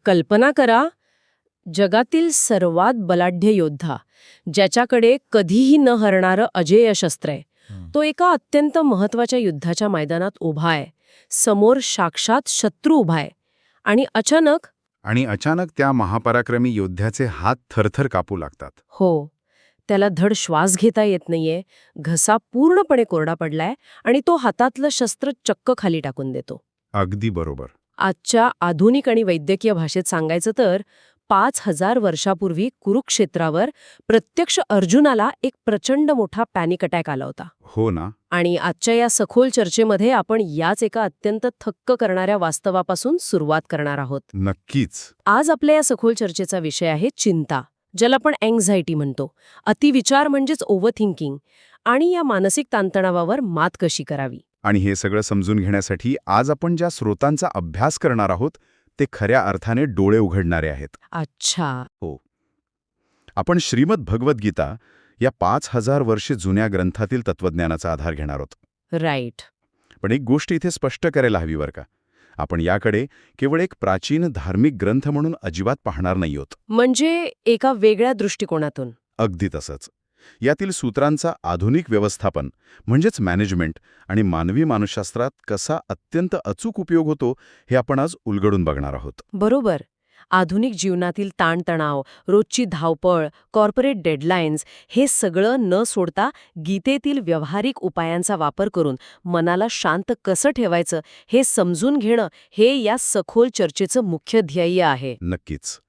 कल्पना करा, जगातील सर्वात बलाढ्य योद्धा, ज्याच्याकडे कधीही न हरणारं अजेय शस्त्र आहे, तो एका अत्यंत महत्वाच्या युद्धाच्या मैदानात उभा आहे. समोर साक्षात शत्रू उभा आहे. आणि अचानक त्या महापराक्रमी योद्ध्याचे हात थरथर कापू लागतात. हो, त्याला धड श्वास घेता येत नाहीये, घसा पूर्णपणे कोरडा पडलाय आणि तो हातातलं शस्त्र चक्क खाली टाकून देतो. अगदी बरोबर. आजच्या आधुनिक आणि वैद्यकीय भाषेत सांगायचं तर 5000 वर्षापूर्वी कुरुक्षेत्रावर प्रत्यक्ष अर्जुनाला एक प्रचंड मोठा पॅनिक अटॅक आला होता. हो ना. आणि आजच्या या सखोल चर्चेमध्ये आपण याच एका अत्यंत थक्क करणाऱ्या वास्तवापासून सुरुवात करणार आहोत. नक्कीच. आज आपल्या या सखोल चर्चेचा विषय आहे चिंता, ज्याला आपण अँक्झायटी म्हणतो. अतिविचार म्हणजेच ओव्हरथिंकिंग. आणि या मानसिक ताणतणावावर मात कशी करावी. आणि हे सगळं समजून घेण्यासाठी आज आपण ज्या स्रोतांचा अभ्यास करणार आहोत ते खऱ्या अर्थाने डोळे उघडणारे आहेत. अच्छा. हो. आपण श्रीमद भगवद्गीता या 5000 वर्षे जुन्या ग्रंथातील तत्वज्ञानाचा आधार घेणार आहोत. राईट. पण एक गोष्ट इथे स्पष्ट करायला हवी बरं का. आपण याकडे केवळ एक प्राचीन धार्मिक ग्रंथ म्हणून अजिबात पाहणार नाही आहोत. म्हणजे एका वेगळ्या दृष्टिकोनातून. अगदी तसंच. यातील सूत्रांचा आधुनिक व्यवस्थापन म्हणजेच मॅनेजमेंट आणि मानवी मानसशास्त्रात कसा अत्यंत अचूक उपयोग होतो हे आपण आज उलगडून बघणार आहोत. बरोबर. आधुनिक जीवनातील ताणतणाव, रोजची धावपळ, कॉर्पोरेट डेडलाईन्स हे सगळं न सोडता गीतेतील व्यावहारिक उपायांचा वापर करून मनाला शांत कसं ठेवायचं हे समजून घेणं हे या सखोल चर्चेचं मुख्य ध्येय आहे. नक्कीच.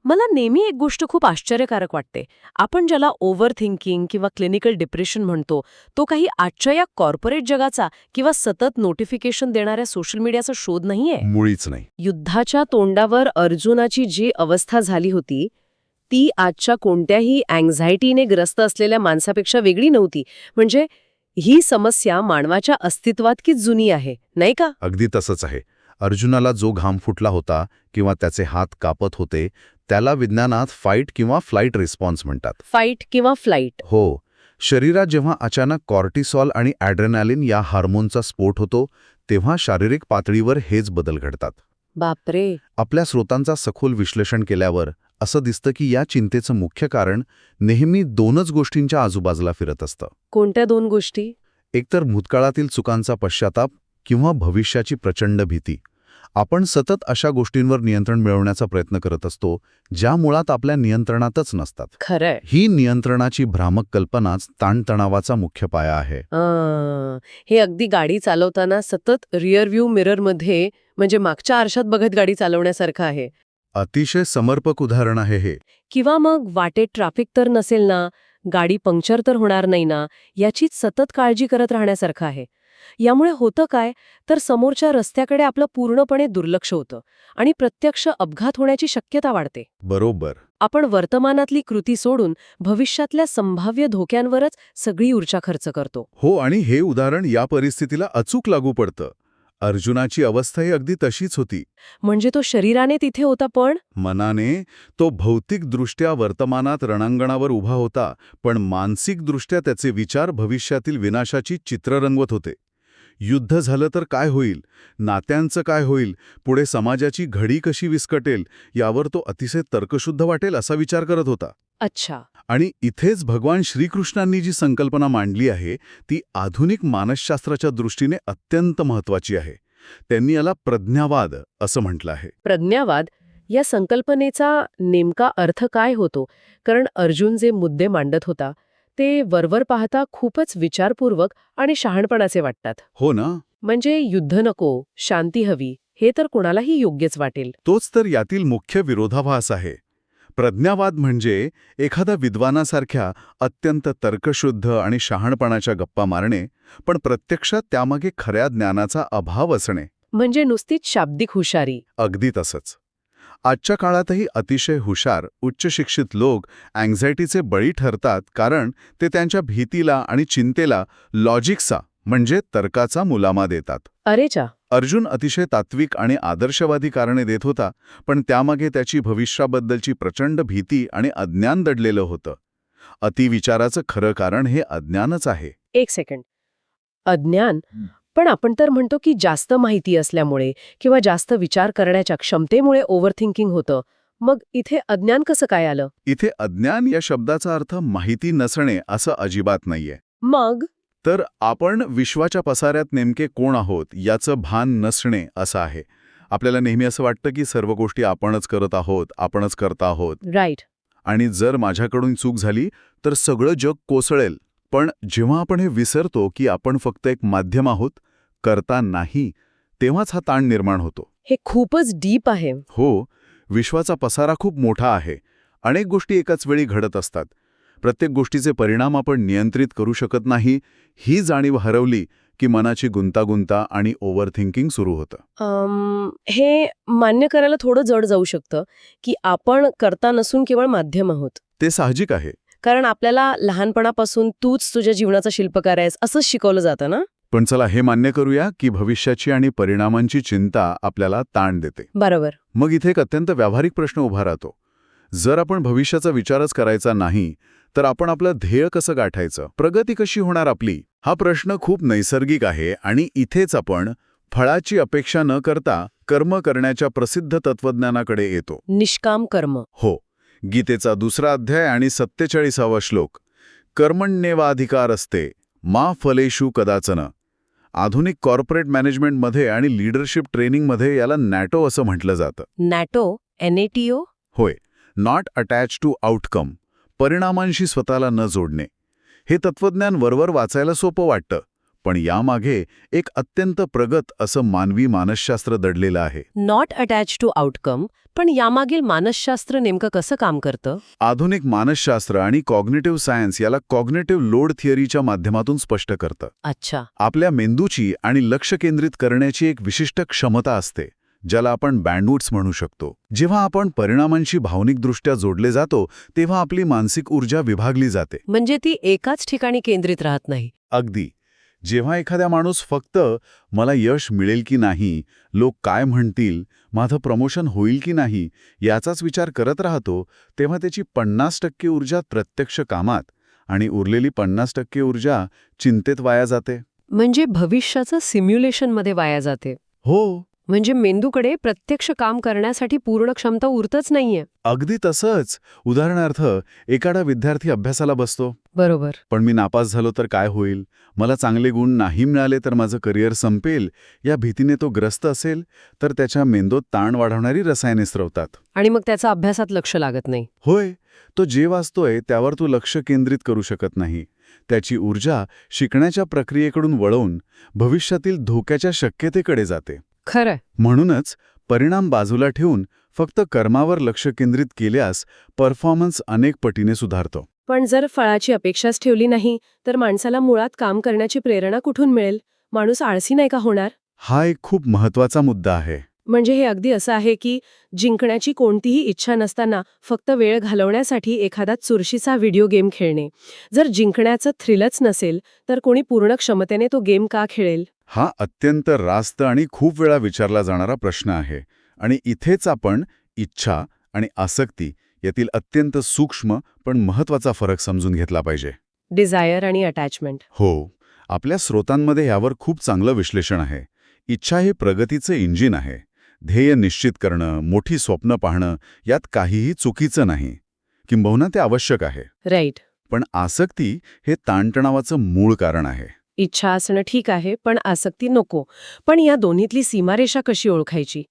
मला नेहमी एक गोष्ट खूप आश्चर्यकारक वाटते. आपण ज्याला ओव्हर थिंकिंग किंवा क्लिनिकल डिप्रेशन म्हणतो, तो काही आजच्या या कॉर्पोरेट जगाचा किंवा सतत नोटिफिकेशन देणाऱ्या सोशल मीडियाचा शोध नाहीये. मुळीच नाही. युद्धाच्या तोंडावर अर्जुनाची जी अवस्था झाली होती ती आजच्या कोणत्याही अँक्झायटीने ग्रस्त असलेल्या माणसापेक्षा वेगळी नव्हती. म्हणजे ही समस्या मानवाच्या अस्तित्वातकीच जुनी आहे, नाही का? अगदी तसंच आहे. अर्जुनाला जो घाम फुटला होता किंवा त्याचे हात कापत होते त्याला विज्ञानात फाईट किंवा फ्लाईट रिस्पॉन्स म्हणतात. फाईट किंवा फ्लाईट. हो. शरीरात जेव्हा अचानक कॉर्टिसॉल आणि ॲड्रेनालिन या हार्मोनचा स्फोट होतो तेव्हा शारीरिक पातळीवर हेच बदल घडतात. बापरे. आपल्या स्रोतांचा सखोल विश्लेषण केल्यावर असं दिसतं की या चिंतेचं मुख्य कारण नेहमी दोनच गोष्टींच्या आजूबाजूला फिरत असतं. कोणत्या दोन गोष्टी? एकतर भूतकाळातील चुकांचा पश्चाताप किंवा भविष्याची प्रचंड भीती. आपण सतत अशा गोष्टींवर नियंत्रण मिळवण्याचा प्रयत्न करत असतो ज्या मुळात आपल्या नियंत्रणातच नसतात. खरंय. ही नियंत्रणाची भ्रामक कल्पनाच ताणतणावाचा मुख्य पाया आहे. हे अगदी गाडी चालवताना सतत रिअर व्ह्यू मिररमध्ये म्हणजे मागच्या आरशात बघत गाडी चालवण्यासारखं आहे. अतिशय समर्पक उदाहरण आहे हे. किंवा मग वाटेत ट्रॅफिक तर नसेल ना, गाडी पंक्चर तर होणार नाही ना, याचीच सतत काळजी करत राहण्यासारखं आहे. यामुळे होतं काय तर समोरच्या रस्त्याकडे आपलं पूर्णपणे दुर्लक्ष होतं आणि प्रत्यक्ष अपघात होण्याची शक्यता वाढते. बरोबर. आपण वर्तमानातली कृती सोडून भविष्यातल्या संभाव्य धोक्यांवरच सगळी ऊर्जा खर्च करतो. हो, आणि हे उदाहरण या परिस्थितीला अचूक लागू पडतं. अर्जुनाची अवस्थाही अगदी तशीच होती. म्हणजे तो शरीराने तिथे होता पण मनाने तो भौतिकदृष्ट्या वर्तमानात रणांगणावर उभा होता, पण मानसिकदृष्ट्या त्याचे विचार भविष्यातील विनाशाची चित्र रंगवत होते. युद्ध झालं तर काय होईल, नात्यांचं काय होईल, पुढे समाजाची घडी कशी विस्कटेल यावर तो अतिशय तर्कशुद्ध वाटेल असा विचार करत होता. अच्छा. आणि इथेच भगवान श्रीकृष्णांनी जी संकल्पना मांडली आहे ती आधुनिक मानसशास्त्राच्या दृष्टीने अत्यंत महत्वाची आहे. त्यांनी याला प्रज्ञावाद असं म्हटलं आहे. प्रज्ञावाद या संकल्पनेचा नेमका अर्थ काय होतो? कारण अर्जुन जे मुद्दे मांडत होता ते वरवर पाहता खूपच विचारपूर्वक आणि शहाणपणाचे वाटतात. हो ना. म्हणजे युद्ध नको, शांती हवी, हे तर कोणालाही योग्यच वाटेल. तोच तर यातील मुख्य विरोधाभास आहे. प्रज्ञावाद म्हणजे एखाद्या विद्वानासारख्या अत्यंत तर्कशुद्ध आणि शहाणपणाच्या गप्पा मारणे, पण प्रत्यक्षात त्यामागे खऱ्या ज्ञानाचा अभाव असणे. म्हणजे नुसतीच शाब्दिक हुशारी. अगदी तसंच. आजच्या काळातही अतिशय हुशार, उच्च शिक्षित लोक अँक्झायटीचे बळी ठरतात कारण ते त्यांच्या भीतीला आणि चिंतेला लॉजिकचा म्हणजे तर्काचा मुलामा देतात. अरेचा. अर्जुन अतिशय तात्विक आणि आदर्शवादी कारणे देत होता, पण त्यामागे त्याची भविष्याबद्दलची प्रचंड भीती आणि अज्ञान दडलेलं होतं. अतिविचाराचं खरं कारण हे अज्ञानच आहे. एक सेकंड. अज्ञान. पण आपण तर म्हणतो की जास्त माहिती असल्यामुळे किंवा जास्त विचार करण्याच्या क्षमतेमुळे ओव्हरथिंकिंग होतं. मग इथे अज्ञान कसं काय आलं? इथे अज्ञान या शब्दाचा अर्थ माहिती नसणे असं अजिबात नाहीये. मग तर आपण विश्वाच्या पसाऱ्यात नेमके कोण आहोत याचं भान नसणे असं आहे. आपल्याला नेहमी असं वाटतं की सर्व गोष्टी आपणच करत आहोत, आपणच करता आहोत. राईट. आणि जर माझ्याकडून चूक झाली तर सगळं जग कोसळेल. पण जेव्हा आपण हे विसरतो की आपण फक्त एक माध्यम आहोत, करता नाही, तेव्हाच हा ताण निर्माण होतो. हे खूपच डीप आहे. हो, विश्वाचा पसारा खूप मोठा आहे. अनेक गोष्टी एकाच वेळी घडत असतात. प्रत्येक गोष्टीचे परिणाम आपण नियंत्रित करू शकत नाही, ही जाणीव हरवली की मनाची गुंतागुंता आणि ओव्हरथिंकिंग सुरू होतं. हे मान्य करायला थोडं जड जाऊ शकतं की आपण करता नसून केवळ माध्यम आहोत. ते साहजिक आहे. कारण आपल्याला लहानपणापासून तूच तुझ्या जीवनाचा शिल्पकार आहेस असंच शिकवलं जातं ना. पण चला हे मान्य करूया की भविष्याची आणि परिणामांची चिंता आपल्याला ताण देते. बरोबर. मग इथे एक अत्यंत व्यावहारिक प्रश्न उभा राहतो. जर आपण भविष्याचा विचारच करायचा नाही, तर आपण आपलं ध्येय कसं गाठायचं, प्रगती कशी होणार आपली? हा प्रश्न खूप नैसर्गिक आहे आणि इथेच आपण फळाची अपेक्षा न करता कर्म करण्याच्या प्रसिद्ध तत्वज्ञानाकडे येतो. निष्काम कर्म. हो, गीतेचा 2रा अध्याय आणि 47वा श्लोक. कर्मण्येवाधिकार असते मा फलेषु कदाचन. आधुनिक कॉर्पोरेट मॅनेजमेंटमध्ये आणि लीडरशिप ट्रेनिंगमध्ये याला नॅटो असं म्हटलं जातं. NATO, NATO? होय, नॉट अटॅच टू आउटकम, परिणामांशी स्वतःला न जोडणे. हे तत्वज्ञान वरवर वाचायला सोपं वाटतं, पण यामागे एक अत्यंत प्रगत असं मानवी मानसशास्त्र दडलेलं आहे. नॉट अटॅच टू आउटकम, पण यामागील मानसशास्त्र नेमकं कसं काम करतं? आधुनिक मानसशास्त्र आणि कॉग्निटिव्ह सायन्स याला कॉग्निटिव्ह लोड थिअरीच्या माध्यमातून स्पष्ट करतं. अच्छा. आपल्या मेंदूची आणि लक्ष केंद्रित करण्याची एक विशिष्ट क्षमता असते, ज्याला आपण बँडविड्थ म्हणू शकतो. जेव्हा आपण परिणामांशी भावनिकदृष्ट्या जोडले जातो, तेव्हा आपली मानसिक ऊर्जा विभागली जाते. म्हणजे ती एकाच ठिकाणी केंद्रित राहत नाही. अगदी. जेव्हा एखादा माणूस फक्त मला यश मिळेल की नाही, लोक काय म्हणतील, माझं प्रमोशन होईल की नाही, याचाच विचार करत राहतो, तेव्हा त्याची 50% ऊर्जा प्रत्यक्ष कामात आणि उरलेली 50% ऊर्जा चिंतेत वाया जाते. म्हणजे भविष्याचं सिम्युलेशनमध्ये वाया जाते. हो, म्हणजे मेंदूकडे प्रत्यक्ष काम करण्यासाठी पूर्ण क्षमता उरतच नाहीये. अगदी तसंच. उदाहरणार्थ, एखादा विद्यार्थी अभ्यासाला बसतो. बरोबर. पण मी नापास झालो तर काय होईल? मला चांगले गुण नाही मिळाले तर माझं करिअर संपेल, या भीतीने तो ग्रस्त असेल, तर त्याच्या मेंदूत ताण वाढवणारी रसायने स्रवतात. आणि मग त्याचा अभ्यासात लक्ष लागत नाही. होय, तो जे वाचतोय त्यावर तो लक्ष केंद्रित करू शकत नाही. त्याची ऊर्जा शिकण्याच्या प्रक्रियेकडून वळवून भविष्यातील धोक्याच्या शक्यतेकडे जाते. खरं. म्हणूनच परिणाम बाजूला ठेवून फक्त कर्मावर लक्ष केंद्रित केल्यास परफॉर्मन्स अनेक पटीने सुधारतो. पण जर फळाची अपेक्षाच ठेवली नाही तर माणसाला मुळात काम करण्याची प्रेरणा कुठून मिळेल? माणूस आळसी नाही का होणार? हा एक खूप महत्वाचा मुद्दा आहे. म्हणजे हे अगदी असं आहे की जिंकण्याची कोणतीही इच्छा नसताना फक्त वेळ घालवण्यासाठी एखादा चुरशीचा व्हिडिओ गेम खेळणे. जर जिंकण्याचं थ्रिलच नसेल तर कोणी पूर्ण क्षमतेने तो गेम का खेळेल? हा अत्यंत रास्त आणि खूप वेळा विचारला जाणारा प्रश्न आहे. आणि इथेच आपण इच्छा आणि आसक्ती यातील अत्यंत सूक्ष्म पण महत्वाचा फरक समजून घेतला पाहिजे. डिझायर आणि अटॅचमेंट. हो, आपल्या स्रोतांमध्ये यावर खूप चांगलं विश्लेषण आहे. इच्छा हे प्रगतीचं इंजिन आहे. ध्येय निश्चित करणं, मोठी स्वप्न पाहणं, यात काहीही चुकीचं नाही. किंबहुना ते आवश्यक आहे. राईट. पण आसक्ती हे ताणतणावाचं मूळ कारण आहे. इच्छा असणं ठीक आहे, पण आसक्ती नको. पण या दोन्हीतली सीमारेषा कशी ओळखायची?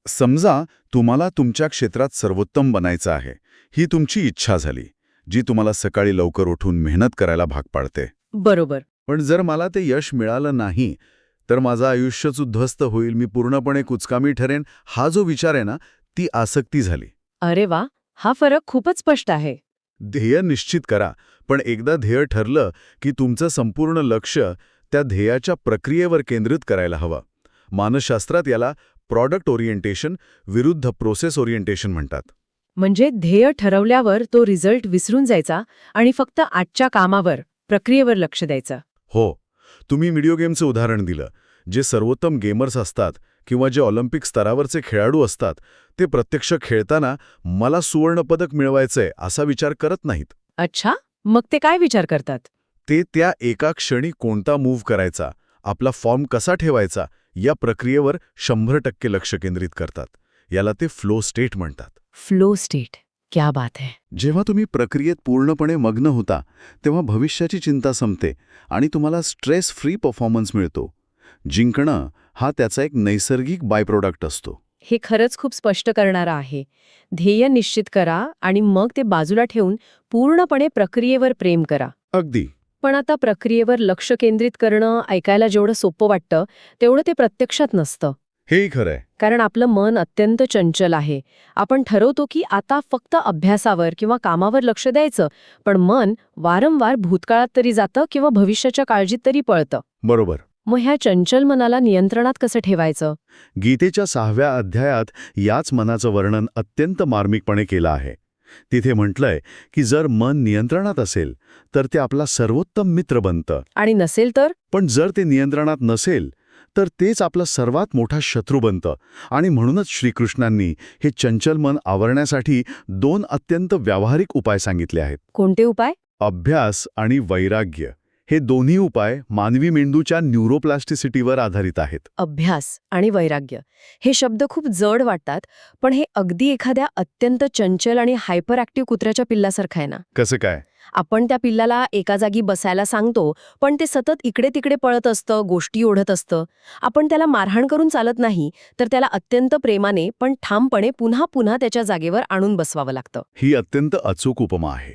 समजा तुम्हाला तुमच्या क्षेत्रात सर्वोत्तम बनायचं आहे. ही तुमची इच्छा झाली, जी तुम्हाला सकाळी लवकर उठून मेहनत करायला भाग पाडते. बरोबर. पण जर मला ते यश मिळालं नाही, तर माझं आयुष्यच उद्ध्वस्त होईल, मी पूर्णपणे कुचकामी ठरेन, हा जो विचार आहे ना, ती आसक्ती झाली. अरे वा, हा फरक खूपच स्पष्ट आहे. ध्येय निश्चित करा, पण एकदा ध्येय ठरलं की तुमचं संपूर्ण लक्ष त्या ध्येयाच्या प्रक्रियेवर केंद्रित करायला हवं. मानसशास्त्रात याला प्रॉडक्ट ओरिएंटेशन विरुद्ध प्रोसेस ओरिएंटेशन म्हणतात. म्हणजे ध्येय ठरवल्यावर तो रिझल्ट विसरून जायचा आणि फक्त आजच्या कामावर, प्रक्रियेवर लक्ष द्यायचं. हो, तुम्ही व्हिडिओ गेमचं उदाहरण दिलं. जे सर्वोत्तम गेमर्स असतात किंवा जे ऑलिम्पिक स्तरावरचे खेळाडू असतात, ते प्रत्यक्ष खेळताना मला सुवर्णपदक मिळवायचंय असा विचार करत नाहीत. अच्छा, मग ते काय विचार करतात? ते त्या एका क्षणी कोणता मूव्ह करायचा, आपला फॉर्म कसा ठेवायचा या प्रक्रियेवर 100% लक्ष केंद्रित करतात. याला ते फ्लो स्टेट म्हणतात. फ्लो स्टेट, क्या बात है. जेव्हा तुम्ही प्रक्रियेत पूर्णपणे मग्न होता तेव्हा भविष्याची चिंता संपते आणि तुम्हाला स्ट्रेस फ्री परफॉर्मन्स मिळतो. जिंकणं हा त्याचा एक नैसर्गिक बाय प्रोडक्ट असतो. हे खरंच खूप स्पष्ट करणारं आहे. ध्येय निश्चित करा आणि मग ते बाजूला ठेवून पूर्णपणे प्रक्रियेवर प्रेम करा. अगदी. पण आता प्रक्रियेवर लक्ष केंद्रित करणं ऐकायला जेवढं सोपं वाटतं तेवढं ते प्रत्यक्षात नसतं. हेही खरंय. कारण आपलं मन अत्यंत चंचल आहे. आपण ठरवतो की आता फक्त अभ्यासावर किंवा कामावर लक्ष द्यायचं, पण मन वारंवार भूतकाळात तरी जातं किंवा भविष्याच्या काळजीत तरी पळतं. बरोबर. मग ह्या चंचल मनाला नियंत्रणात कसं ठेवायचं? गीतेच्या 6व्या अध्यायात याच मनाचं वर्णन अत्यंत मार्मिकपणे केलं आहे. तिथे म्हटलंय की जर मन नियंत्रणात असेल तर ते आपला सर्वोत्तम मित्र बनतं. आणि नसेल तर? पण जर ते नियंत्रणात नसेल तर तेच आपला सर्वात मोठा शत्रू बनतं. आणि म्हणूनच श्रीकृष्णांनी हे चंचल मन आवरण्यासाठी 2 अत्यंत व्यावहारिक उपाय सांगितले आहेत. कोणते उपाय? अभ्यास आणि वैराग्य. हे दोन्ही उपाय मानवी मेंदूच्या न्यूरोप्लास्टिसिटीवर आधारित आहेत. अभ्यास आणि वैराग्य हे शब्द खूप जड वाटतात, पण हे अगदी एखाद्या अत्यंत चंचल आणि हायपर ॲक्टिव्ह कुत्र्याच्या पिल्लासारखं आहे ना. कसं काय? आपण त्या पिल्लाला एका जागी बसायला सांगतो, पण ते सतत इकडे तिकडे पळत असतं, गोष्टी ओढत असतं. आपण त्याला मारहाण करून चालत नाही, तर त्याला अत्यंत प्रेमाने पण ठामपणे पुन्हा पुन्हा त्याच्या जागेवर आणून बसवावं लागतं. ही अत्यंत अचूक उपमा आहे.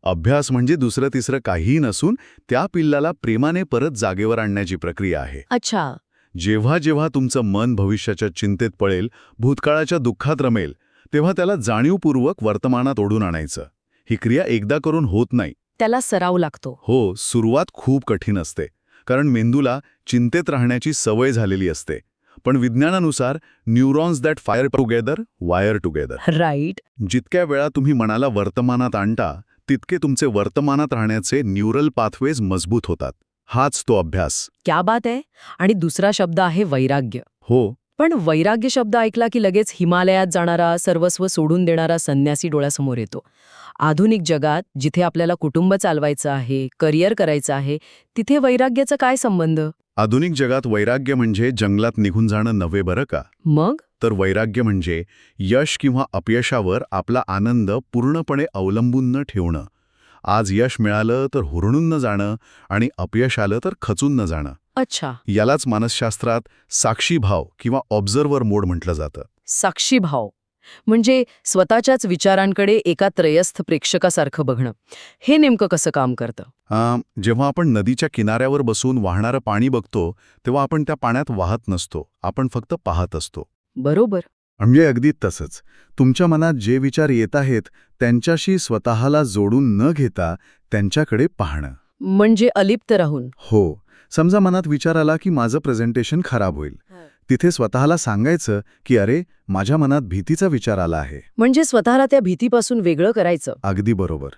अभ्यास म्हणजे दुसरं तिसरं काहीही नसून त्या पिल्लाला प्रेमाने परत जागेवर आणण्याची प्रक्रिया आहे. अच्छा. जेव्हा जेव्हा तुमचं मन भविष्याच्या चिंतेत पळेल, भूतकाळाच्या दुःखात रमेल, तेव्हा त्याला जाणीवपूर्वक वर्तमानात ओढून आणायचं. ही क्रिया एकदा करून होत नाही. त्याला सराव लागतो. हो, सुरुवात खूप कठीण असते, कारण मेंदूला चिंतेत राहण्याची सवय झालेली असते. पण विज्ञानानुसार neurons that fire together wire together. Right. जितक्या वेळा तुम्ही मनाला वर्तमानात आणता तितके तुमचे वर्तमानात राहण्याचे न्यूरल पाथवेज मजबूत होतात. हाच तो अभ्यास. क्या बात आहे. आणि दुसरा शब्द आहे वैराग्य. हो. पण वैराग्य शब्द ऐकला की लगेच हिमालयात जाणारा, सर्वस्व सोडून देणारा संन्यासी डोळ्यासमोर येतो. आधुनिक जगात जिथे आपल्याला कुटुंब चालवायचं आहे, करिअर करायचं आहे, तिथे वैराग्याचा काय संबंध? आधुनिक जगात वैराग्य म्हणजे जंगलात निघून जाणं नव्हे बरं का. मग? तर वैराग्य म्हणजे यश किंवा अपयशावर आपला आनंद पूर्णपणे अवलंबून न ठेवणं. आज यश मिळालं तर हुरळून न जाणं आणि अपयश आलं तर खचून न जाणं. अच्छा. यालाच मानसशास्त्रात साक्षीभाव किंवा ऑब्झर्व्हर मोड म्हटलं जातं. साक्षीभाव म्हणजे स्वतःच्याच विचारांकडे एका त्रयस्थ प्रेक्षकासारखं बघणं. हे नेमकं कसं काम करतं? जेव्हा आपण नदीच्या किनाऱ्यावर बसून वाहणारं पाणी बघतो तेव्हा आपण त्या पाण्यात वाहत नसतो, आपण फक्त पाहत असतो. बरोबर. म्हणजे अगदी तसंच तुमच्या मनात जे विचार येत आहेत त्यांच्याशी स्वतःला जोडून न घेता त्यांच्याकडे पाहणं. म्हणजे अलिप्त राहून. हो. समजा मनात विचार आला की माझं प्रेझेंटेशन खराब होईल. तिथे स्वतःला सांगायचं की अरे, माझ्या मनात भीतीचा विचार आला आहे. म्हणजे स्वतःला त्या भीतीपासून वेगळं करायचं. अगदी बरोबर.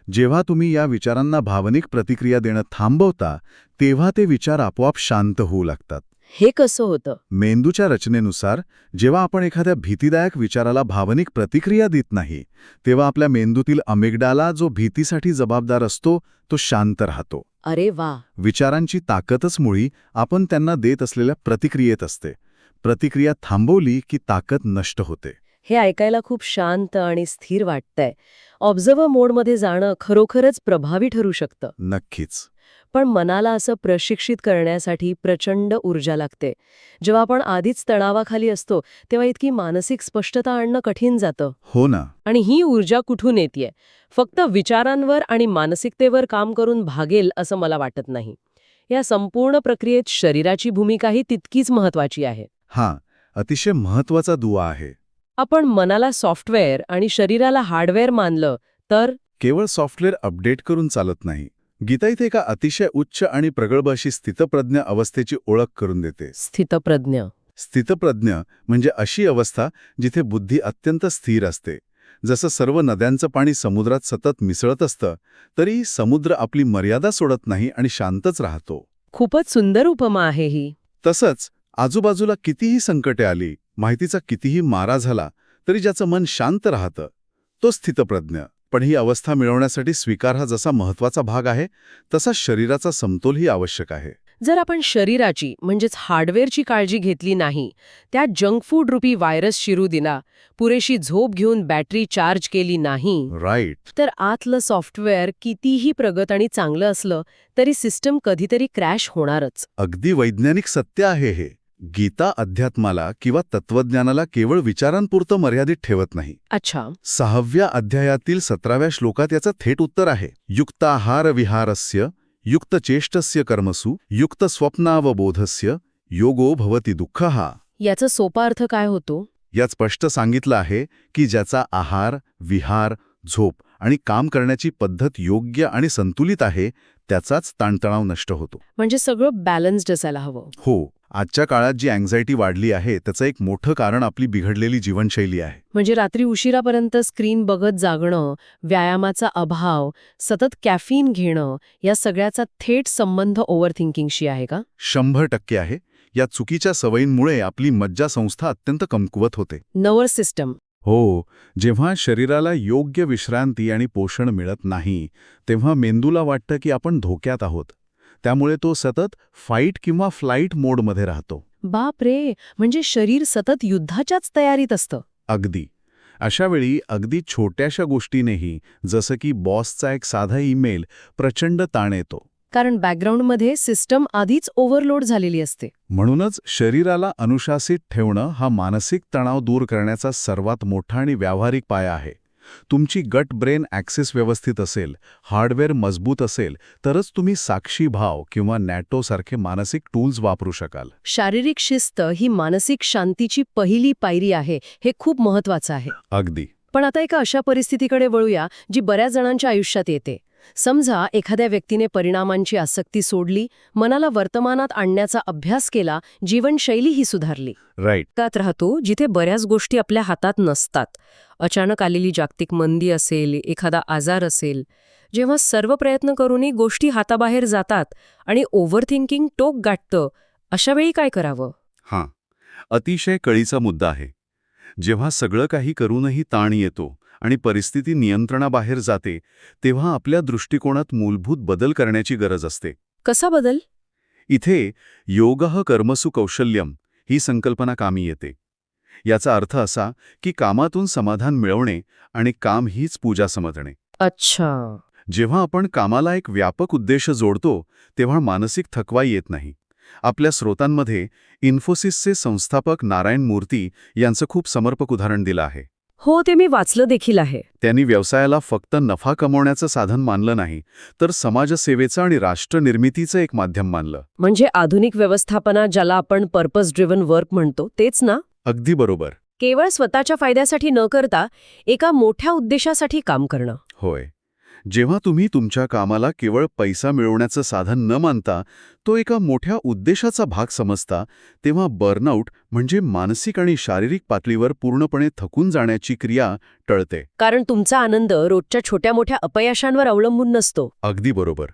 जेव्हा तुम्ही या विचारांना भावनिक प्रतिक्रिया देणं थांबवता तेव्हा ते विचार आपोआप शांत होऊ लागतात. हे कसं होतं? मेंदूच्या रचनेनुसार जेव्हा आपण एखाद्या भीतीदायक विचाराला भावनिक प्रतिक्रिया देत नाही तेव्हा आपल्या मेंदूतील अमिगडाला जो भीतीसाठी जबाबदार असतो तो शांत राहतो. अरे वा. विचारांची ताकदच मुळी आपण त्यांना देत असलेल्या प्रतिक्रियेत असते. प्रतिक्रिया थांबवली की ताकद नष्ट होते. हे ऐकायला खूप शांत आणि स्थिर वाटतंय. ऑब्झर्व्हर मोडमध्ये जाणं खरोखरच प्रभावी ठरू शकतं. नक्कीच. पण मनाला असं प्रशिक्षित करण्यासाठी प्रचंड ऊर्जा लागते. जेव्हा आपण आधीच तणावाखाली असतो तेव्हा इतकी मानसिक स्पष्टता आणणं कठीण जातं. हो ना. आणि ही ऊर्जा कुठून येतेय? फक्त विचारांवर आणि मानसिकतेवर काम करून भागेल असं मला वाटत नाही. या संपूर्ण प्रक्रियेत शरीराची भूमिकाही तितकीच महत्वाची आहे. हां, अतिशय महत्वाचा दुवा आहे. आपण मनाला सॉफ्टवेअर आणि शरीराला हार्डवेअर मानलं तर? केवळ सॉफ्टवेअर अपडेट करून चालत नाही. गीता इथे एका अतिशय उच्च आणि प्रगल्भ अशी स्थितप्रज्ञ अवस्थेची ओळख करून देते. स्थितप्रज्ञ. स्थितप्रज्ञ म्हणजे अशी अवस्था जिथे बुद्धी अत्यंत स्थिर असते. जसं सर्व नद्यांचं पाणी समुद्रात सतत मिसळत असतं तरी समुद्र आपली मर्यादा सोडत नाही आणि शांतच राहतो. खूपच सुंदर उपमा आहे ही. तसंच आजूबाजूला कितीही संकटे आली, माहितीचा कितीही मारा झाला तरी ज्याचं मन शांत राहतं तो स्थितप्रज्ञ. पण ही अवस्था मिळवण्यासाठी स्वीकार हा जसा महत्वाचा भाग आहे तसा शरीराचा समतोलही आवश्यक आहे. जर आपण शरीराची म्हणजेच हार्डवेअरची काळजी घेतली नाही, त्या जंक फूड रूपी व्हायरस शिरू दिला, पुरेशी झोप घेऊन बॅटरी चार्ज केली नाही, राईट. तर आतलं सॉफ्टवेअर कितीही प्रगत आणि चांगलं असलं तरी सिस्टम कधीतरी क्रॅश होणारच. अगदी वैज्ञानिक सत्य आहे हे. गीता अध्यात्माला किंवा तत्वज्ञानाला केवळ विचारांपुरतं मर्यादित ठेवत नाही. अच्छा. 6व्या अध्यायातील 17व्या श्लोकात याचं थेट उत्तर आहे. युक्ताहार विहारस्य युक्तचेष्टस्य कर्मसु युक्त स्वप्नावबोधस्य योगो भवति दुःखः. याचा सोपा अर्थ काय होतो? यात स्पष्ट सांगितलं आहे की ज्याचा आहार, विहार, झोप आणि काम करण्याची पद्धत योग्य आणि संतुलित आहे त्याचाच ताणतणाव नष्ट होतो. म्हणजे सगळं बॅलन्स्ड असायला हवं. हो. आजच्या काळात जी अँक्झायटी वाढली आहे त्याचं एक मोठं कारण आपली बिघडलेली जीवनशैली आहे. म्हणजे रात्री उशिरापर्यंत स्क्रीन बघत जागणं, व्यायामाचा अभाव, सतत कॅफीन घेणं, या सगळ्याचा थेट संबंध ओव्हरथिंकिंगशी आहे का? 100% आहे. या चुकीच्या सवयींमुळे आपली मज्जासंस्था अत्यंत कमकुवत होते. Nervous system. हो. जेव्हा शरीराला योग्य विश्रांती आणि पोषण मिळत नाही तेव्हा मेंदूला वाटतं की आपण धोक्यात आहोत. त्यामुळे तो सतत फाईट किंवा फ्लाईट मोडमध्ये राहतो. बाप रे, म्हणजे शरीर सतत युद्धाच्याच तयारीत असतं. अगदी. अशावेळी अगदी छोट्याशा गोष्टीनेही, जसं की बॉसचा एक साधा ईमेल, प्रचंड ताण येतो. कारण बॅकग्राऊंडमध्ये सिस्टम आधीच ओव्हरलोड झालेली असते. म्हणूनच शरीराला अनुशासित ठेवणं हा मानसिक तणाव दूर करण्याचा सर्वात मोठा आणि व्यावहारिक पाया आहे. तुमची गट ब्रेन ॲक्सेस व्यवस्थित असेल, हार्डवेअर मजबूत असेल, तरच तुम्ही साक्षी भाव किंवा नॅटोसारखे मानसिक टूल्स वापरू शकाल. शारीरिक शिस्त ही मानसिक शांतीची पहिली पायरी आहे, हे खूप महत्वाचं आहे. अगदी. पण आता एका अशा परिस्थितीकडे वळूया जी बऱ्याच जणांच्या आयुष्यात येते. समजा एखाद्या व्यक्तीने परिणामांची आसक्ती सोडली, मनाला वर्तमानात आणण्याचा अभ्यास केला, जीवनशैलीही सुधारली. राईट. त्यात राहतो जिथे बऱ्याच गोष्टी आपल्या हातात नसतात. अचानक आलेली जागतिक मंदी असेल, एखादा आजार असेल. जेव्हा सर्व प्रयत्न करूनही गोष्टी हाताबाहेर जातात आणि ओव्हरथिंकिंग टोक गाठतं, अशावेळी काय करावं? हां. अतिशय कळीचा मुद्दा आहे. जेव्हा सगळं काही करूनही ताण येतो आणि परिस्थिती नियंत्रणाबाहेर जाते, तेव्हा आपल्या दृष्टिकोनात मूलभूत बदल करण्याची गरज असते. कसा बदल? इथे योगः कर्मसु कौशल्यम ही संकल्पना कामी येते. याचा अर्थ असा की कामातून समाधान मिळवणे आणि काम हीच पूजा समजणे. अच्छा. जेव्हा आपण कामाला एक व्यापक उद्देश जोडतो तेव्हा मानसिक थकवा येत नाही. आपल्या स्रोतांमध्ये इन्फोसिसचे संस्थापक नारायण मूर्ती यांचं खूप समर्पक उदाहरण दिलं आहे. हो, ते मी वाचलं देखील आहे. त्यांनी व्यवसायाला फक्त नफा कमवण्याचं साधन मानलं नाही, तर समाजसेवेचं आणि राष्ट्रनिर्मितीचं एक माध्यम मानलं. म्हणजे आधुनिक व्यवस्थापना, ज्याला आपण पर्पज ड्रिव्हन वर्क म्हणतो, तेच ना? अगदी बरोबर. केवळ स्वतःच्या फायद्यासाठी न करता एका मोठ्या उद्देशासाठी काम करणं. होय. जेव्हा तुम्ही तुमच्या कामाला केवळ पैसा मिळवण्याचं साधन न मानता तो एका मोठ्या उद्देशाचा भाग समजता, तेव्हा बर्नआउट म्हणजे मानसिक आणि शारीरिक पातळीवर पूर्णपणे थकून जाण्याची क्रिया टळते. कारण तुमचा आनंद रोजच्या छोट्या मोठ्या अपयशांवर अवलंबून नसतो. अगदी बरोबर.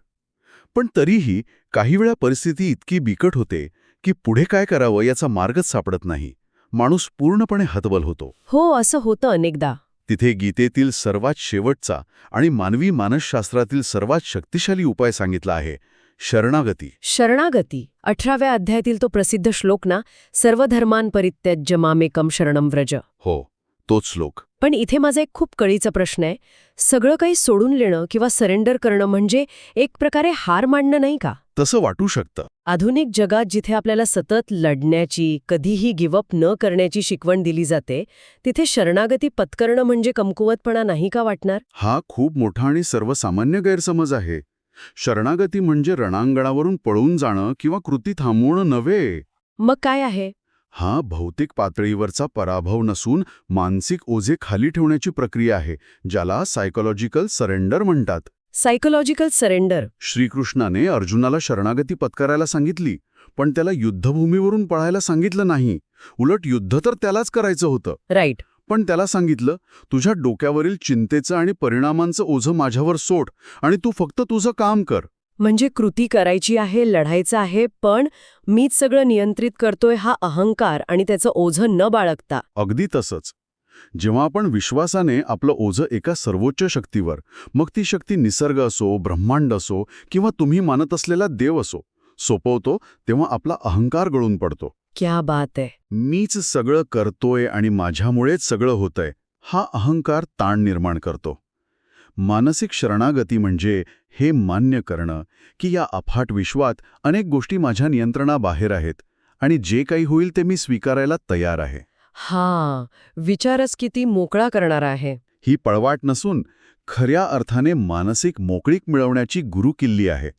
पण तरीही काही वेळा परिस्थिती इतकी बिकट होते की पुढे काय करावं याचा मार्गच सापडत नाही. माणूस पूर्णपणे हतबल होतो. हो, असं होतं अनेकदा. तिथे गीतेतील सर्वात शेवटचा आणि मानवी मानसशास्त्रातील सर्वात शक्तिशाली उपाय सांगितला आहे, शरणागती. शरणागती. 18व्या अध्यायातील तो प्रसिद्ध श्लोक ना, सर्व धर्मान् परित्यज्य मामेकम शरणं व्रज. हो, तोच श्लोक. पण इथे माझा एक खूप कळीचा प्रश्न आहे. सगळं काही सोडून लेणं किंवा सरेंडर करणं म्हणजे एक प्रकारे हार मानणं नाही का? तसं वाटू शकतं. आधुनिक जगात जिथे आपल्याला सतत लढण्याची, कधीही गिवअप न करण्याची शिकवण दिली जाते, तिथे शरणागती पत्करणं म्हणजे कमकुवतपणा नाही का वाटणार? हा खूप मोठा आणि सर्वसामान्य गैरसमज आहे. शरणागती म्हणजे रणांगणावरून पळून जाणं किंवा कृती थांबवणं नव्हे. मग काय आहे? हा भौतिक पातळीवरचा पराभव नसून मानसिक ओझे खाली ठेवण्याची प्रक्रिया आहे, ज्याला सायकोलॉजिकल सरेंडर म्हणतात. Psychological surrender. श्रीकृष्णाने अर्जुनाला शरणागती पत्करायला सांगितली, पण त्याला युद्धभूमीवरून पळायला सांगितलं नाही. उलट युद्ध तर त्यालाच करायचं होतं. राईट. पण त्याला सांगितलं, तुझ्या डोक्यावरील चिंतेचं आणि परिणामांचं ओझं माझ्यावर सोड आणि तू फक्त तुझं काम कर. म्हणजे कृती करायची आहे, लढायचं आहे, पण मीच सगळं नियंत्रित करतोय हा अहंकार आणि त्याचं ओझं न बाळगता. अगदी तसंच. जेव्हा आपण विश्वासाने आपलं ओझं एका सर्वोच्च शक्तीवर, मग ती शक्ती निसर्ग असो, ब्रह्मांड असो किंवा तुम्ही मानत असलेला देव असो, सोपवतो तेव्हा आपला अहंकार गळून पडतो. क्या बात आहे. मीच सगळं करतोय आणि माझ्यामुळेच सगळं होतंय, हा अहंकार ताण निर्माण करतो. मानसिक शरणागती म्हणजे हे मान्य करणं की या अफाट विश्वात अनेक गोष्टी माझ्या नियंत्रणाबाहेर आहेत आणि जे काही होईल ते मी स्वीकारायला तयार आहे. हा विचारच किती मोकळा करणारा आहे. ही पळवाट नसून खऱ्या अर्थाने मानसिक मोकळीक मिळवण्याची गुरुकिल्ली आहे.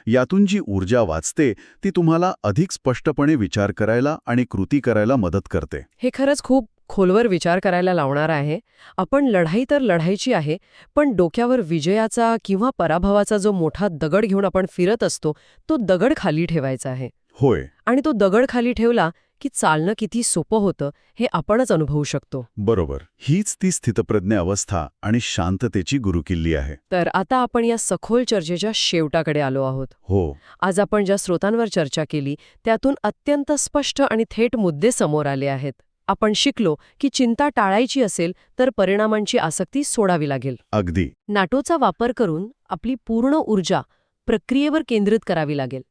यातून जी ऊर्जा वाचते ती तुम्हाला अधिक स्पष्टपणे विचार करायला आणि कृती करायला मदत करते. हे खरंच खूप खोलवर विचार करायला लावणार आहे. आपण लढाई तर लढायची आहे, पण डोक्यावर विजयाचा किंवा पराभवाचा जो मोठा दगड घेऊन आपण फिरत असतो, तो दगड खाली ठेवायचा आहे. होय, आणि तो दगड खाली ठेवला की चालणं किती सोपं होतं हे आपणच अनुभवू शकतो. बरोबर. हीच ती स्थितप्रज्ञ अवस्था आणि शांततेची गुरुकिल्ली आहे. तर आता आपण या सखोल चर्चेच्या शेवटाकडे आलो आहोत. हो, आज आपण ज्या स्रोतांवर चर्चा केली त्यातून अत्यंत स्पष्ट आणि थेट मुद्दे समोर आले आहेत. आपण शिकलो की चिंता टाळायची असेल तर परिणामांची आसक्ती सोडावी लागेल. अगदी. नाटोचा वापर करून आपली पूर्ण ऊर्जा प्रक्रियेवर केंद्रित करावी लागेल.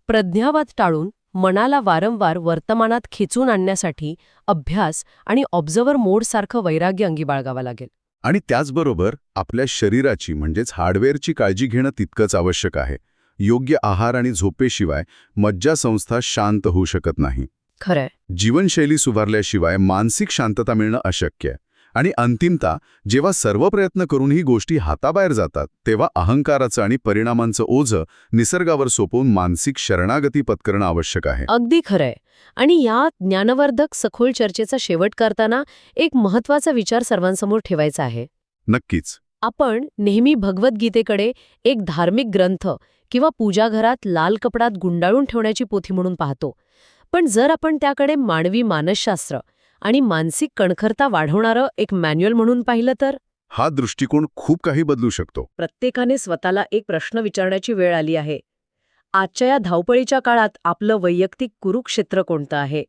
प्रज्ञावाद टाळून मनाला वारंवार वर्तमानात खेचून आणण्यासाठी अभ्यास आणि ऑब्झर्व्हर मोडसारखं वैराग्य अंगी बाळगावं लागेल. आणि त्याचबरोबर आपल्या शरीराची म्हणजेच हार्डवेअरची काळजी घेणं तितकंच आवश्यक आहे. योग्य आहार आणि झोपेशिवाय मज्जासंस्था शांत होऊ शकत नाही. खरंय. जीवनशैली सुधारल्याशिवाय मानसिक शांतता मिळणं अशक्य आहे. आणि अंतिमता जेव्हा सर्व प्रयत्न करून ही गोष्टी हाताबाहेर जातात तेव्हा अहंकाराचं आणि परिणामांचं ओझं निसर्गावर सोपवून मानसिक शरणागती पत्करणं आवश्यक आहे. अगदी खरंय. आणि या ज्ञानवर्धक सखोल चर्चेचा शेवट करताना एक महत्वाचा विचार सर्वांसमोर ठेवायचा आहे. नक्कीच. आपण नेहमी भगवद्गीतेकडे एक धार्मिक ग्रंथ किंवा पूजाघरात लाल कपडात गुंडाळून ठेवण्याची पोथी म्हणून पाहतो. पण जर आपण त्याकडे मानवी मानसशास्त्र आणि मानसिक कणखरता वाढवणारं एक मॅन्युअल म्हणून पाहिलं तर हा दृष्टिकोन खूप काही बदलू शकतो. प्रत्येकाने स्वतःला एक प्रश्न विचारण्याची वेळ आली आहे. आजच्या या धावपळीच्या काळात आपलं वैयक्तिक कुरुक्षेत्र कोणतं आहे?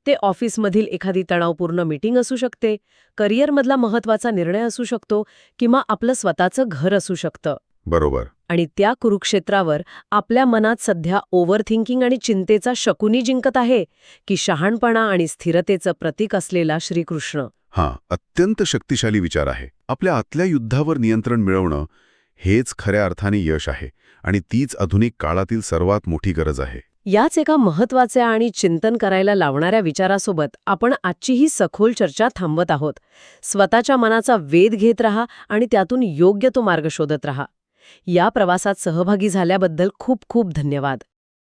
ते ऑफिसमधील एखादी तणावपूर्ण मीटिंग असू शकते, करिअरमधला महत्वाचा निर्णय असू शकतो किंवा आपलं स्वतःचं घर असू शकतं. बरोबर. आणि त्या कुरुक्षेत्रावर आपल्या मनात सध्या ओव्हरथिंकिंग आणि चिंतेचा शकुनी जिंकत आहे की शहाणपणा आणि स्थिरतेचं प्रतीक असलेला श्रीकृष्ण? अत्यंत शक्तिशाली विचार आहे. आपल्या आतल्या युद्धावर नियंत्रण मिळवणं हेच खऱ्या अर्थाने यश आहे आणि तीच आधुनिक काळातील सर्वात मोठी गरज आहे. याच एका महत्वाच्या आणि चिंतन करायला लावणाऱ्या विचारासोबत आपण आजची ही सखोल चर्चा थांबवत आहोत. स्वतःच्या मनाचा वेध घेत राहा आणि त्यातून योग्य तो मार्ग शोधत राहा. या प्रवासात सहभागी झाल्याबद्दल खूप खूप धन्यवाद.